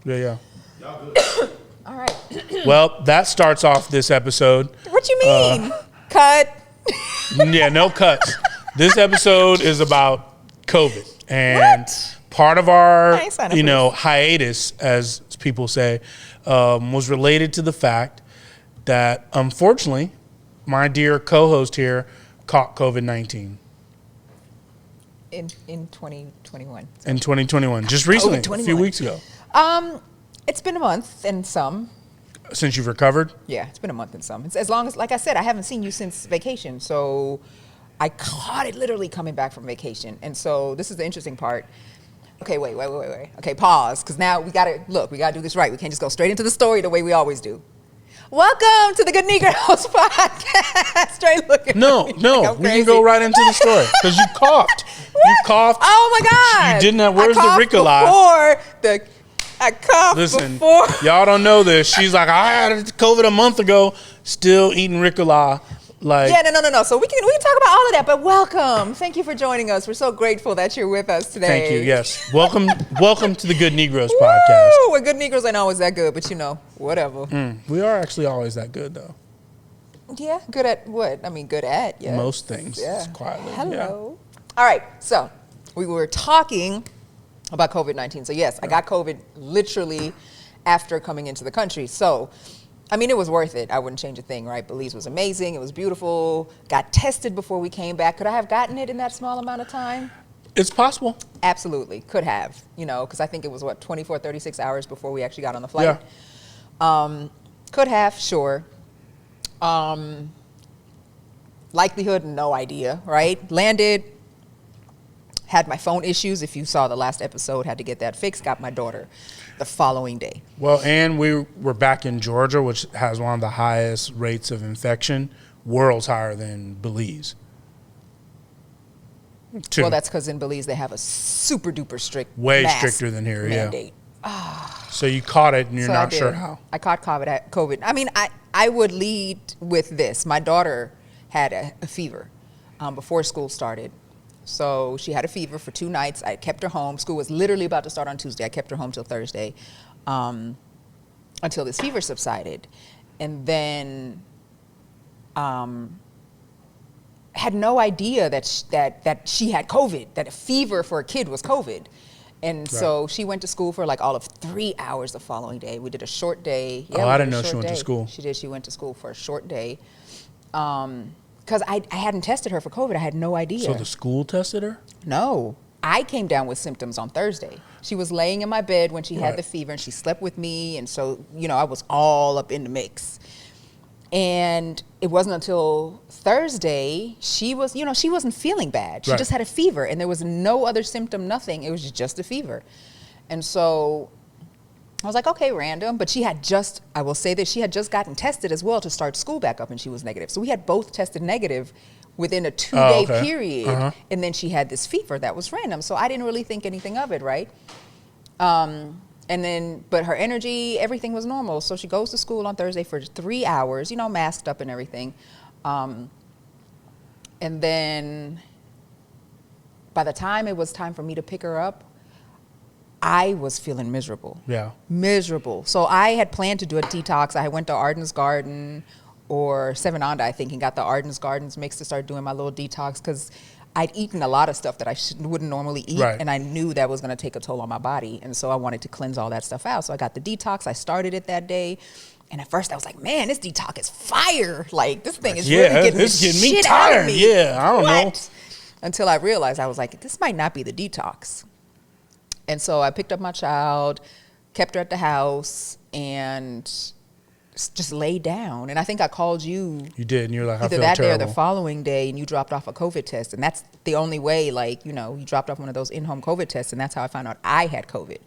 Yeah. All right. Well, that starts off this episode. What you mean? Cut. Yeah, no cuts. This episode is about COVID. And part of our, hiatus, as people say, was related to the fact that, unfortunately, my dear co-host here caught COVID-19. In 2021. So. In 2021. Just recently, a few weeks ago. It's been a month and some. Since you've recovered? Yeah, it's been a month and some. It's as long as, like I said, I haven't seen you since vacation. So I caught it literally coming back from vacation. And so this is the interesting part. Okay, wait. Okay, pause. Because now we got to do this right. We can't just go straight into the story the way we always do. Welcome to the Good Negroes podcast. Straight looking. No, we can go right into the story. Because you coughed. You coughed. Oh, my God. You didn't have, where's the Ricola? I coughed Listen, before. Y'all don't know this. She's like, I had COVID a month ago, still eating Ricola. Like, yeah, no. So we can talk about all of that, but welcome. Thank you for joining us. We're so grateful that you're with us today. Thank you, yes. Welcome to the Good Negroes podcast. We're Good Negroes ain't always that good, but whatever. We are actually always that good, though. Yeah, good at what? I mean, good at, yes. Most things, quietly. Hello. Yeah. All right, so we were talking about COVID-19. So yes, I got COVID literally after coming into the country. So, I mean, it was worth it. I wouldn't change a thing, right? Belize was amazing. It was beautiful. Got tested before we came back. Could I have gotten it in that small amount of time? It's possible. Absolutely. Could have, because I think it was 24, 36 hours before we actually got on the flight. Yeah. Could have, sure. Likelihood, no idea, right? Landed. Had my phone issues. If you saw the last episode, had to get that fixed. Got my daughter the following day. Well, and we were back in Georgia, which has one of the highest rates of infection, worlds higher than Belize. Well, that's because in Belize they have a super duper strict, way stricter than here, mandate. So you caught it, and you're not sure how. I caught COVID. I mean, I would lead with this. My daughter had a fever before school started. So she had a fever for 2 nights. I kept her home. School was literally about to start on Tuesday. I kept her home till Thursday until this fever subsided. And then had no idea that she had COVID, that a fever for a kid was COVID. And so she went to school for like all of 3 hours the following day. We did a short day. Yeah, I didn't know she went to school. She did. She went to school for a short day. Because I hadn't tested her for COVID. I had no idea. So the school tested her? No. I came down with symptoms on Thursday. She was laying in my bed when she had the fever, and she slept with me. And so, I was all up in the mix. And it wasn't until Thursday, she wasn't feeling bad. She just had a fever, and there was no other symptom, nothing. It was just a fever. And so I was like, okay, random. But I will say that she had just gotten tested as well to start school back up, and she was negative. So we had both tested negative within a 2-day period. Uh-huh. And then she had this fever that was random. So I didn't really think anything of it, right? But her energy, everything was normal. So she goes to school on Thursday for 3 hours, masked up and everything. And then by the time it was time for me to pick her up, I was feeling miserable. Yeah. Miserable. So I had planned to do a detox. I went to Arden's Garden or Seven Onda, I think, and got the Arden's Gardens mix to start doing my little detox because I'd eaten a lot of stuff that I wouldn't normally eat, and I knew that was going to take a toll on my body. And so I wanted to cleanse all that stuff out. So I got the detox. I started it that day. And at first I was like, man, this detox is fire. Like, this thing is really getting the shit out of me. Yeah, I don't know. Until I realized, I was like, this might not be the detox. And so I picked up my child, kept her at the house, and just laid down. And I think I called you. You did, and you're like, I feel that terrible. Day or the following day, and you dropped off a COVID test. And that's the only way, you dropped off one of those in-home COVID tests, and that's how I found out I had COVID.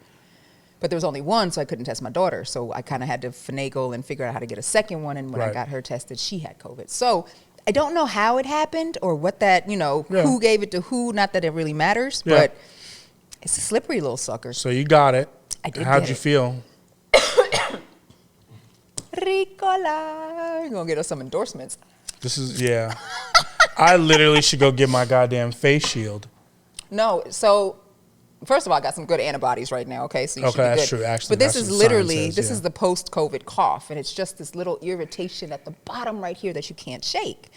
But there was only one, so I couldn't test my daughter. So I kind of had to finagle and figure out how to get a second one. And when I got her tested, she had COVID. So I don't know how it happened or what that, who gave it to who. Not that it really matters, but it's a slippery little sucker. So you got it. I did. How'd you feel? Ricola. You're going to get us some endorsements. I literally should go get my goddamn face shield. No, so First of all, I got some good antibodies right now, okay? So you should be that's good. true. Actually, but this is literally, this yeah. is the post-COVID cough, and it's just this little irritation at the bottom right here that you can't shake.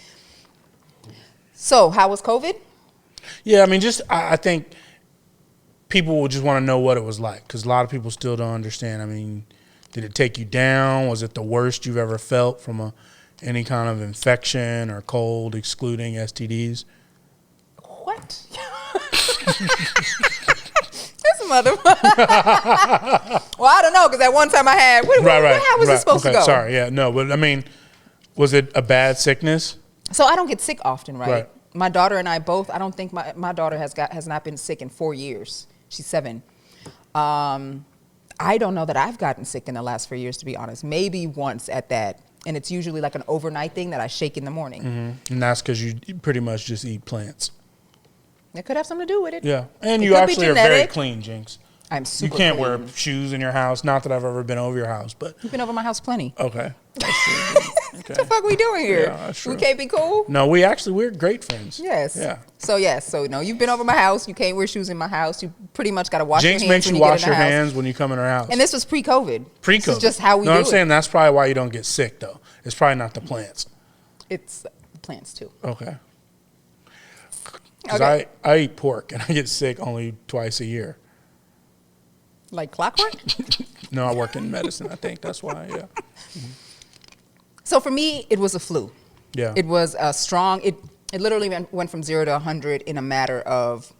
So, how was COVID? Yeah, I mean, I think people will just want to know what it was like, because a lot of people still don't understand. I mean, did it take you down? Was it the worst you've ever felt from any kind of infection or cold, excluding STDs? What? This motherfucker. Well, I don't know, because at one time I had, how was it supposed to go? Sorry, yeah, no, but I mean, was it a bad sickness? So I don't get sick often, right? My daughter and I both, I don't think my daughter has not been sick in 4 years. She's 7. I don't know that I've gotten sick in the last 4 years, to be honest. Maybe once at that. And it's usually like an overnight thing that I shake in the morning. Mm-hmm. And that's because you pretty much just eat plants. That could have something to do with it. Yeah. And you actually are very clean, Jinx. I'm super clean. You can't clean. wear shoes in your house. Not that I've ever been over your house, but. You've been over my house plenty. Okay. What the fuck are we doing here? Yeah, that's true. We can't be cool? No, we're great friends. Yes. Yeah. So no, you've been over my house. You can't wear shoes in my house. You pretty much got to wash Jinx your hands makes when you you wash get in your the house. hands when you come in her house. And this was pre-COVID. Pre-COVID. This is just how we do it. No, I'm saying that's probably why you don't get sick, though. It's probably not the plants. It's plants, too. Okay. Because I eat pork, and I get sick only twice a year. Like clockwork? No, I work in medicine, I think. That's why, yeah. So for me, it was a flu. Yeah. It was a strong, it literally went from 0 to 100 in a matter of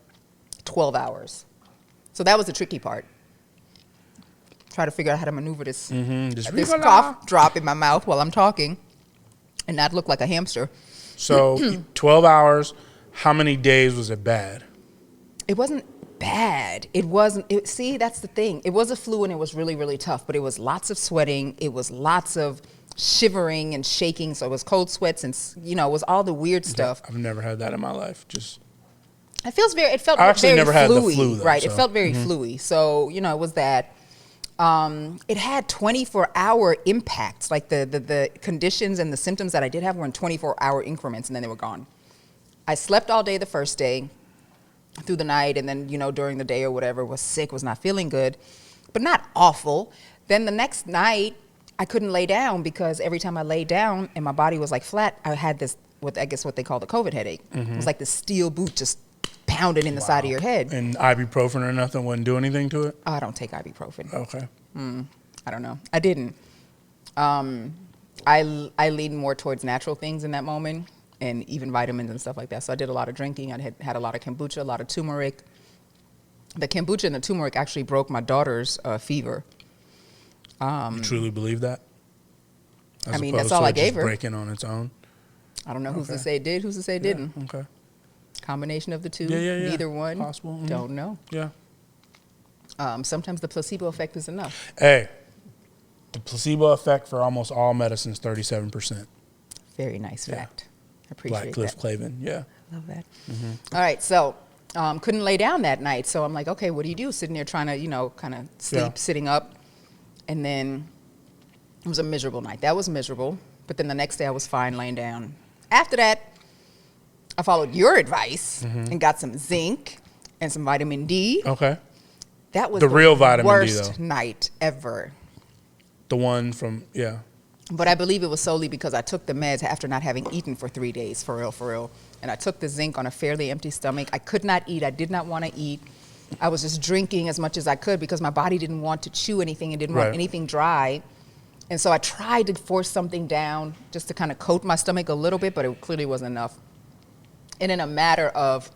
12 hours. So that was the tricky part. Try to figure out how to maneuver this, this cough drop in my mouth while I'm talking and not look like a hamster. So 12 hours, how many days was it bad? It wasn't bad. It wasn't, see, that's the thing. It was a flu and it was really, really tough, but it was lots of sweating. It was lots of shivering and shaking. So it was cold sweats and, it was all the weird stuff. I've never had that in my life. It felt very never had the flu-y, flu, though, right? so. It felt very flu-y. So, it was that. It had 24-hour impacts. Like the conditions and the symptoms that I did have were in 24-hour increments, and then they were gone. I slept all day the first day, through the night, and then, during the day or whatever, was sick, was not feeling good, but not awful. Then the next night, I couldn't lay down because every time I laid down and my body was like flat, I had this, what they call the COVID headache. It was like the steel boot just pounding in the side of your head. And ibuprofen or nothing wouldn't do anything to it? I don't take ibuprofen. Okay. I don't know. I didn't. I lean more towards natural things in that moment, and even vitamins and stuff like that. So I did a lot of drinking. I had a lot of kombucha, a lot of turmeric. The kombucha and the turmeric actually broke my daughter's fever. You truly believe that? That's all I gave her. Breaking on its own? I don't know who's to say it did, who's to say it didn't. Okay. Combination of the two, yeah. neither one. Possible. Mm-hmm. Don't know. Yeah. Sometimes the placebo effect is enough. Hey, the placebo effect for almost all medicine is 37%. Very nice fact. I appreciate Cliff that. Clavin, yeah. Love that. All right, so couldn't lay down that night. So I'm like, okay, what do you do? Sitting there trying to, kind of sleep, sitting up. And then it was a miserable night. That was miserable. But then the next day I was fine laying down. After that, I followed your advice and got some zinc and some vitamin D. Okay. That was the real vitamin D, worst night ever. The one from, But I believe it was solely because I took the meds after not having eaten for 3 days, for real. And I took the zinc on a fairly empty stomach. I could not eat. I did not want to eat. I was just drinking as much as I could because my body didn't want to chew anything and didn't want anything dry. And so I tried to force something down just to kind of coat my stomach a little bit, but it clearly wasn't enough. And in a matter of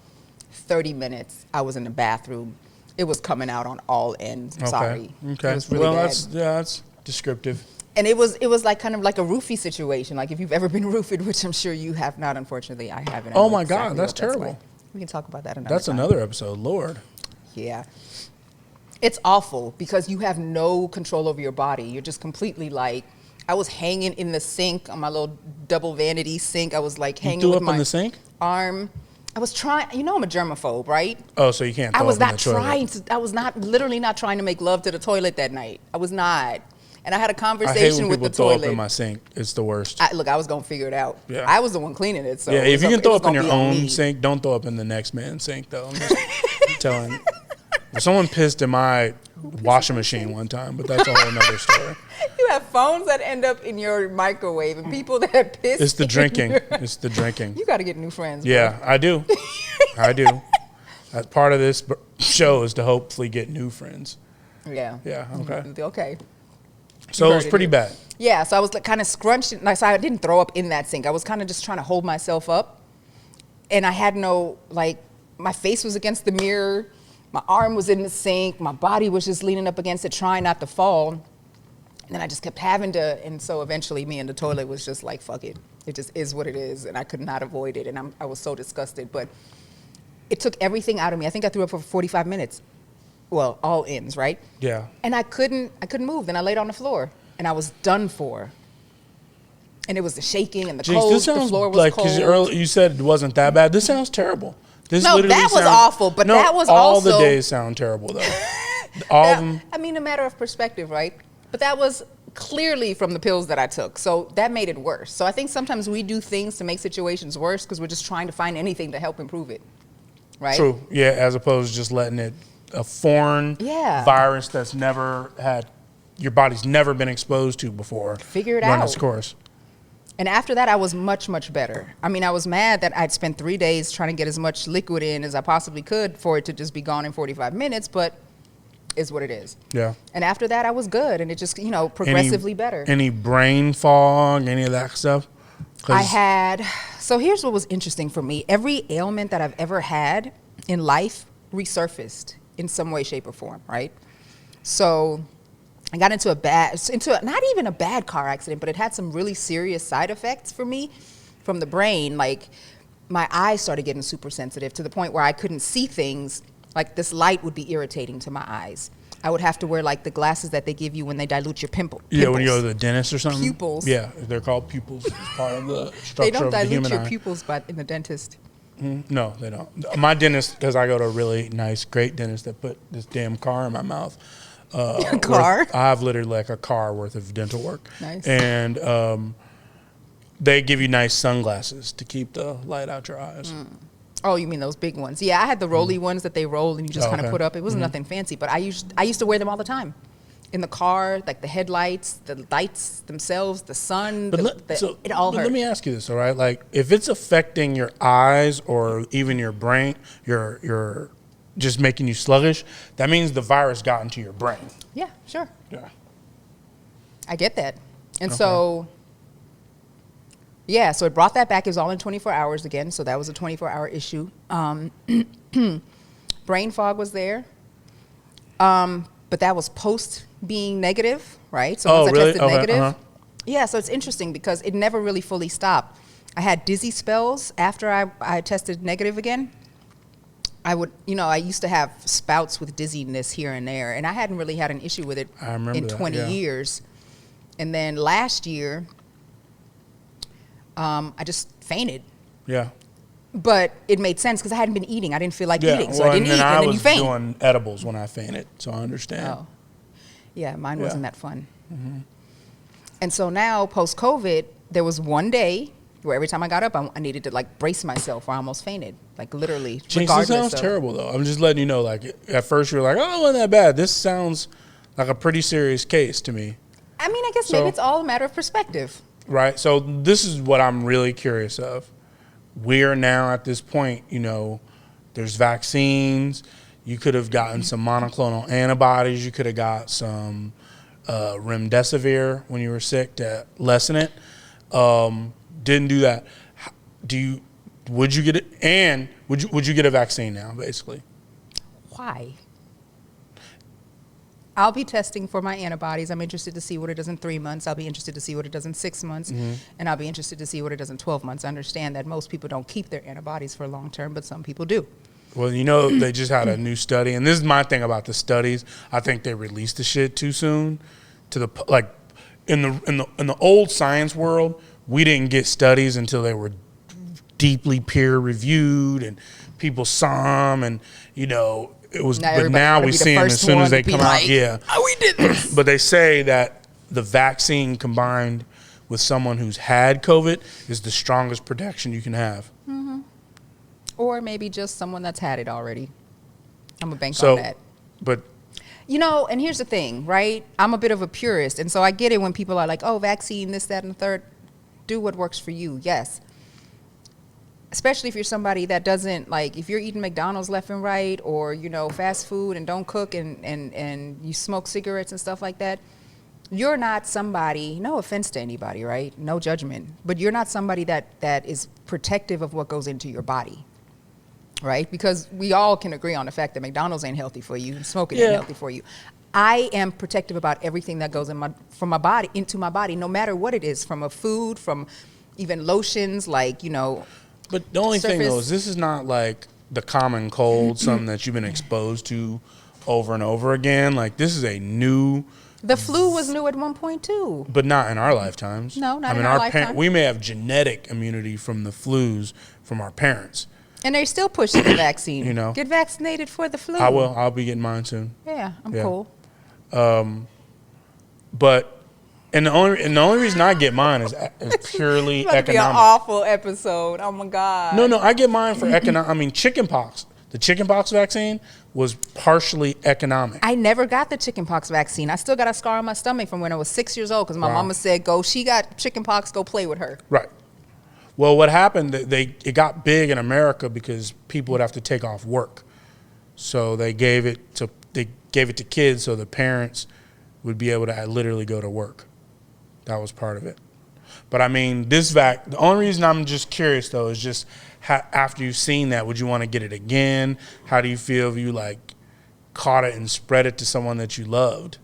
30 minutes, I was in the bathroom. It was coming out on all ends. Sorry. Okay. It was really bad. That's descriptive. And it was like kind of like a roofie situation. Like if you've ever been roofied, which I'm sure you have not, unfortunately, I haven't. Oh my God, that's terrible. Like. We can talk about that another That's time. another episode, Lord. Yeah. It's awful because you have no control over your body. You're just completely like, I was hanging in the sink on my little double vanity sink. I was like hanging with my in the sink? arm. I was trying, I'm a germaphobe, right? Oh, so you can't throw I was up in not the toilet. trying to, I was not, literally not trying to make love to the toilet that night. I was not. And I had a I hate conversation when with people the throw toilet. up in my sink. It's the worst. Look, I was going to figure it out. Yeah. I was the one cleaning it. So yeah, if you can throw up in your own sink. sink, don't throw up in the next man's sink, though. I'm just telling. Someone pissed in my washing machine one time, but that's a whole nother story. You have phones that end up in your microwave and people that piss. It's the drinking. It's the drinking. You got to get new friends. Yeah, bro. I do. I do. Part of this show is to hopefully get new friends. Yeah. Yeah. Okay. Okay. So it was pretty bad. Yeah. So I was like kind of scrunched. Like, so I didn't throw up in that sink. I was kind of just trying to hold myself up, and I had no like. My face was against the mirror. My arm was in the sink. My body was just leaning up against it, trying not to fall. And then I just kept having to. And so eventually, me in the toilet was just like, "Fuck it. It just is what it is," and I could not avoid it. And I was so disgusted, but it took everything out of me. I think I threw up for 45 minutes. Well, all ends, right? Yeah. And I couldn't move. Then I laid on the floor, and I was done for. And it was the shaking and the cold. This sounds the floor was like, cold. Because you said it wasn't that bad. This sounds terrible. No, that was awful, but that was all also... All the days sound terrible, though. All of them. I mean, a matter of perspective, right? But that was clearly from the pills that I took. So that made it worse. So I think sometimes we do things to make situations worse because we're just trying to find anything to help improve it, right? True. Yeah, as opposed to just letting it, a foreign virus that's never had, your body's never been exposed to before. Figure it run out. its course. And after that, I was much, much better. I mean, I was mad that I'd spent 3 days trying to get as much liquid in as I possibly could for it to just be gone in 45 minutes, but is what it is. Yeah. And after that, I was good, and it just, progressively better. Any brain fog, any of that stuff? I had, so here's what was interesting for me. Every ailment that I've ever had in life resurfaced in some way, shape, or form, right? So I got into not even a bad car accident, but it had some really serious side effects for me from the brain. Like my eyes started getting super sensitive to the point where I couldn't see things. Like this light would be irritating to my eyes. I would have to wear like the glasses that they give you when they dilute your pimples. Yeah, when you go to the dentist or something. Pupils. Yeah, they're called pupils. It's part of the structure of the human eye. They don't dilute your pupils in the dentist. No, they don't. My dentist, because I go to a really nice, great dentist that put this damn car in my mouth. A car? I have literally like a car worth of dental work. Nice. And they give you nice sunglasses to keep the light out your eyes. Oh, you mean those big ones? Yeah, I had the rolly ones that they roll and you just kind of put up. It wasn't nothing fancy, but I used to wear them all the time. In the car, like the headlights, the lights themselves, the sun, it all hurt. Let me ask you this, all right? Like, if it's affecting your eyes or even your brain, your just making you sluggish, that means the virus got into your brain. Yeah, sure. Yeah. I get that. And so, yeah, so it brought that back. It was all in 24 hours again, so that was a 24-hour issue. Brain fog was there. But that was post being negative, right? So once I tested negative. Yeah, so it's interesting because it never really fully stopped. I had dizzy spells after I tested negative again. I used to have spouts with dizziness here and there, and I hadn't really had an issue with it in 20 years. And then last year, I just fainted. Yeah. But it made sense because I hadn't been eating. I didn't feel like eating, so I didn't eat, and then you faint. I was doing edibles when I fainted, so I understand. Oh. Yeah, mine wasn't that fun. Mm-hmm. And so now, post-COVID, there was one day where every time I got up, I needed to like brace myself, or I almost fainted, like literally. Jinx, this sounds terrible, though. I'm just letting you know, like at first you were like, "Oh, it wasn't that bad." This sounds like a pretty serious case to me. I mean, I guess maybe it's all a matter of perspective, right? So this is what I'm really curious of. We're now at this point, there's vaccines. You could have gotten some monoclonal antibodies. You could have got some remdesivir when you were sick to lessen it. Didn't do that. Would you get it? And would you get a vaccine now, basically? Why? I'll be testing for my antibodies. I'm interested to see what it does in 3 months. I'll be interested to see what it does in 6 months. And I'll be interested to see what it does in 12 months. I understand that most people don't keep their antibodies for long term, but some people do. Well, they just had a new study. And this is my thing about the studies. I think they released the shit too soon. In the old science world, we didn't get studies until they were deeply peer reviewed and people saw them and, it was, but now we see them as soon as they come out. Yeah. Oh, we did this. But they say that the vaccine combined with someone who's had COVID is the strongest protection you can have. Mm-hmm. Or maybe just someone that's had it already. I'm going to bank on that. But you know, and here's the thing, right? I'm a bit of a purist, and so I get it when people are like, "Oh, vaccine, this, that, and the third." Do what works for you. Yes. Especially if you're somebody that doesn't, like, if you're eating McDonald's left and right, or, you know, fast food and don't cook, and you smoke cigarettes and stuff like that, you're not somebody, no offense to anybody, right? No judgment. But you're not somebody that is protective of what goes into your body, right? Because we all can agree on the fact that McDonald's ain't healthy for you, and smoking ain't healthy for you. I am protective about everything that goes from my body into my body, no matter what it is, from a food, from even lotions, like, you know. But the only thing though is this is not like the common cold, something that you've been exposed to over and over again. Like, this is a new. The flu was new at one point too, but not in our lifetimes. No, not in our lifetime. We may have genetic immunity from the flus from our parents. And they're still pushing the vaccine. You know, get vaccinated for the flu. I will. I'll be getting mine soon. Yeah, I'm cool. But the only reason I get mine is purely it's economic. Be an awful episode. Oh my God. No, I get mine for economic. I mean, chickenpox. The chickenpox vaccine was partially economic. I never got the chickenpox vaccine. I still got a scar on my stomach from when I was 6 years old because my mama said, "Go, she got chickenpox. Go play with her." Right. Well, what happened? It got big in America because people would have to take off work, so they gave it to kids so the parents would be able to literally go to work. That was part of it. But I mean, the only reason I'm just curious though is just after you've seen that, would you want to get it again? How do you feel if you like caught it and spread it to someone that you loved?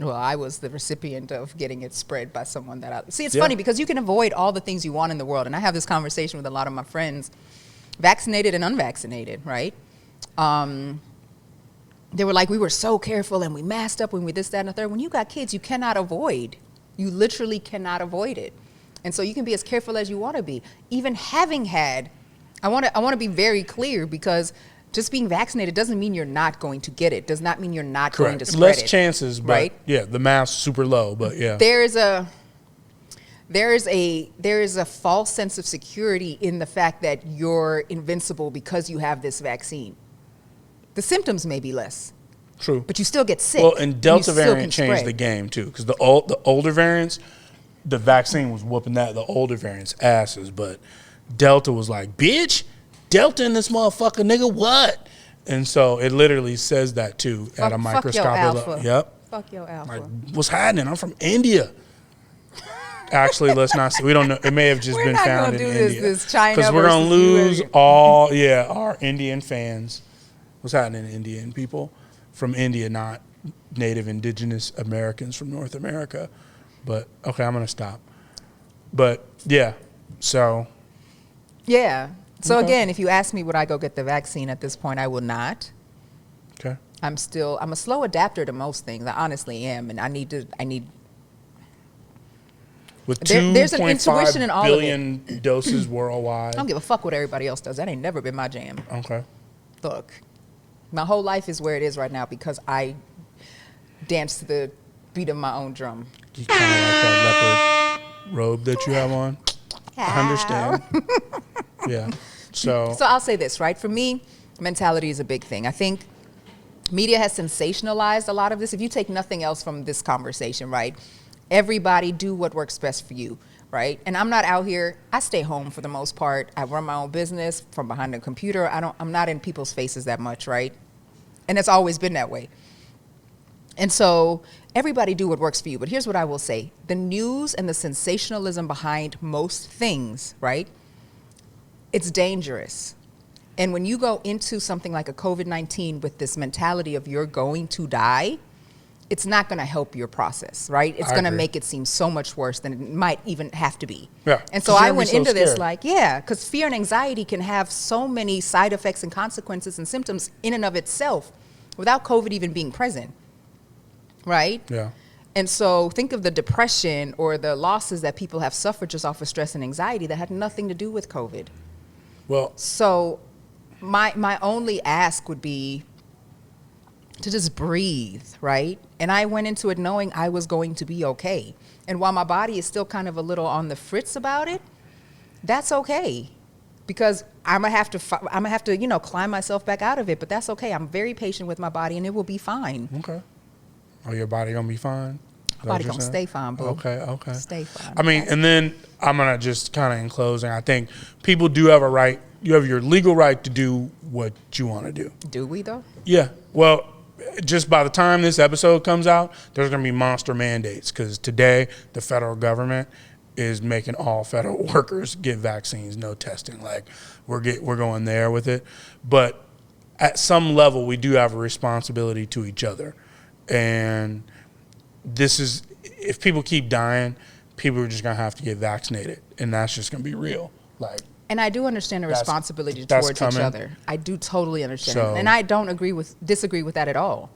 Well, I was the recipient of getting it spread by someone that I see. It's funny because you can avoid all the things you want in the world, and I have this conversation with a lot of my friends, vaccinated and unvaccinated, right? They were like, we were so careful and we masked up when we this, that, and the third. When you got kids, you cannot avoid. You literally cannot avoid it. And so you can be as careful as you want to be. Even having had, I want to be very clear, because just being vaccinated doesn't mean you're not going to get it. Does not mean you're not going to spread Less it. chances, but right? Yeah, the mass super low, but yeah. There is a false sense of security in the fact that you're invincible because you have this vaccine. The symptoms may be less. True. But you still get sick. Well, and Delta variant changed the game too, because the older variants, the vaccine was whooping the older variants' asses, but Delta was like, bitch, Delta in this motherfucker, nigga, what? And so it literally says that too at a microscopic level. Yep. Fuck your alpha. Like, what's happening? I'm from India. Actually, let's not say. We don't know. It may have just been found in India. This China because we're gonna lose all our Indian fans. What's happening in Indian people from India, not native indigenous Americans from North America. But okay, I'm gonna stop. But yeah, so. Yeah. So again, if you ask me would I go get the vaccine at this point, I will not. Okay. I'm a slow adapter to most things. I honestly am, and I need. With there's an intuition in all of it. 2.5 billion doses worldwide. I don't give a fuck what everybody else does. That ain't never been my jam. Okay. Look, my whole life is where it is right now because I dance to the beat of my own drum. You kind of like that leopard robe that you have on. I understand. Yeah. So I'll say this, right? For me, mentality is a big thing. I think media has sensationalized a lot of this. If you take nothing else from this conversation, right? Everybody do what works best for you, right? And I'm not out here. I stay home for the most part. I run my own business from behind the computer. I'm not in people's faces that much, right? And it's always been that way. And so everybody do what works for you. But here's what I will say. The news and the sensationalism behind most things, right? It's dangerous. And when you go into something like a COVID-19 with this mentality of you're going to die, it's not going to help your process, right? It's going to make it seem so much worse than it might even have to be. Yeah. And so I went into this like, because fear and anxiety can have so many side effects and consequences and symptoms in and of itself without COVID even being present, right? Yeah. And so think of the depression or the losses that people have suffered just off of stress and anxiety that had nothing to do with COVID. Well, so my only ask would be to just breathe, right? And I went into it knowing I was going to be okay. And while my body is still kind of a little on the fritz about it, that's okay. Because I'm gonna have to, climb myself back out of it. But that's okay. I'm very patient with my body, and it will be fine. Okay. Oh, your body gonna be fine? My body gonna stay fine, boo. Okay. Stay fine. I mean, and then I'm gonna just kind of in closing, I think people do have a right. You have your legal right to do what you want to do. Do we though? Yeah. Well, just by the time this episode comes out, there's gonna be monster mandates because today the federal government is making all federal workers get vaccines, no testing. Like we're going there with it, but at some level we do have a responsibility to each other, and this is if people keep dying, people are just gonna have to get vaccinated, and that's just gonna be real. Like, and I do understand the responsibility towards each other. I do totally understand it, and I don't disagree with that at all.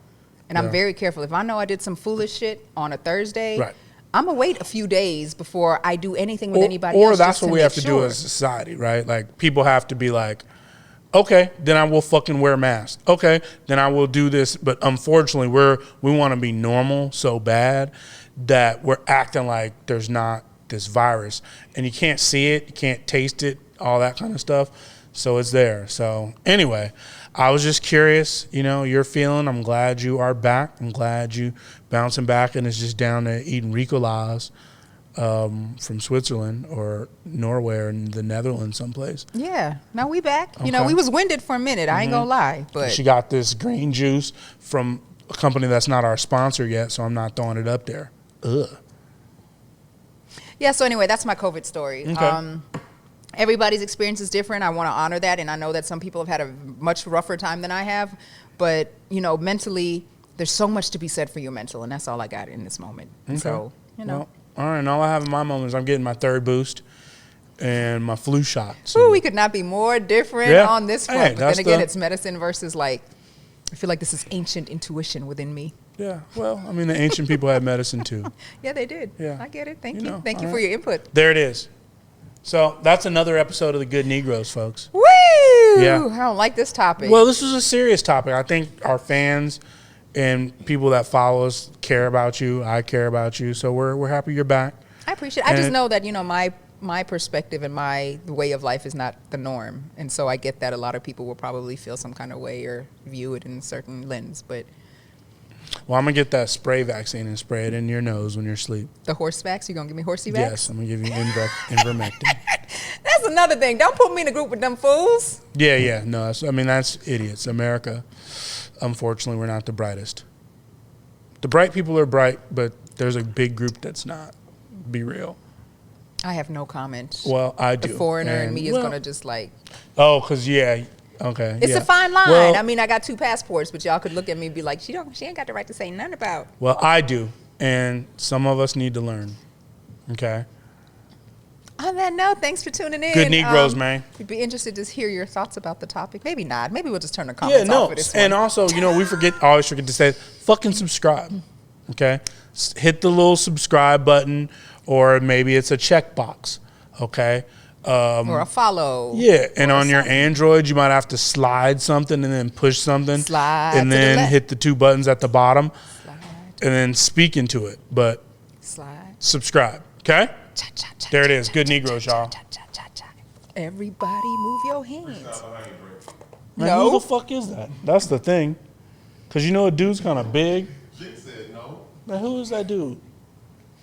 And I'm very careful. If I know I did some foolish shit on a Thursday. Right. I'm gonna wait a few days before I do anything with anybody else. Or that's what we have to do as a society, right? Like people have to be like, okay, then I will fucking wear masks. Okay, then I will do this. But unfortunately, we want to be normal so bad that we're acting like there's not this virus, and you can't see it, you can't taste it, all that kind of stuff. So it's there. So anyway, I was just curious, your feeling. I'm glad you are back. I'm glad you bouncing back, and it's just down to eating Ricolas from Switzerland or Norway or in the Netherlands someplace. Yeah, now we back. Okay. We was winded for a minute. I ain't gonna lie, but she got this green juice from a company that's not our sponsor yet, so I'm not throwing it up there. Ugh. Yeah. So anyway, that's my COVID story. Okay. Everybody's experience is different. I want to honor that, and I know that some people have had a much rougher time than I have. But mentally, there's so much to be said for your mental, and that's all I got in this moment. Okay. So Well, all right. And all I have in my moment is I'm getting my third boost and my flu shot. So. Ooh, we could not be more different on this front. Hey, but then again, it's medicine versus I feel like this is ancient intuition within me. Yeah. Well, I mean, the ancient people had medicine too. Yeah, they did. Yeah. I get it. Thank you. Thank you for your input. There it is. So that's another episode of The Good Negroes, folks. Woo! Yeah. I don't like this topic. Well, this was a serious topic. I think our fans and people that follow us care about you. I care about you. So we're happy you're back. I appreciate it. I just know that, my perspective and my way of life is not the norm. And so I get that a lot of people will probably feel some kind of way or view it in a certain lens. But well, I'm going to get that spray vaccine and spray it in your nose when you're asleep. The horse vax? You going to give me horsey vax? Yes, I'm going to give you ivermectin. That's another thing. Don't put me in a group with them fools. Yeah. No, that's idiots. America, unfortunately, we're not the brightest. The bright people are bright, but there's a big group that's not. Be real. I have no comment. Well, I do. The foreigner in me is going to just Oh, because, okay. It's a fine line. Well, I mean, I got 2 passports, but y'all could look at me and be like, she ain't got the right to say nothing about. Well, I do, and some of us need to learn. Okay. On that note, thanks for tuning in. Good Negroes, man. We'd be interested to hear your thoughts about the topic. Maybe not. Maybe we'll just turn the comments off for this one. And also, we always forget to say, fucking subscribe. Okay. Hit the little subscribe button, or maybe it's a checkbox. Okay. Or a follow. Yeah, and on your Android, you might have to slide something and then push something. Slide and then hit the 2 buttons at the bottom. Slide. And then speak into it. But subscribe, okay? There it is. Good Negroes, y'all. Everybody move your hands. Man, who the fuck is that? That's the thing. Because a dude's kind of big. Jake said no. Man, who is that dude?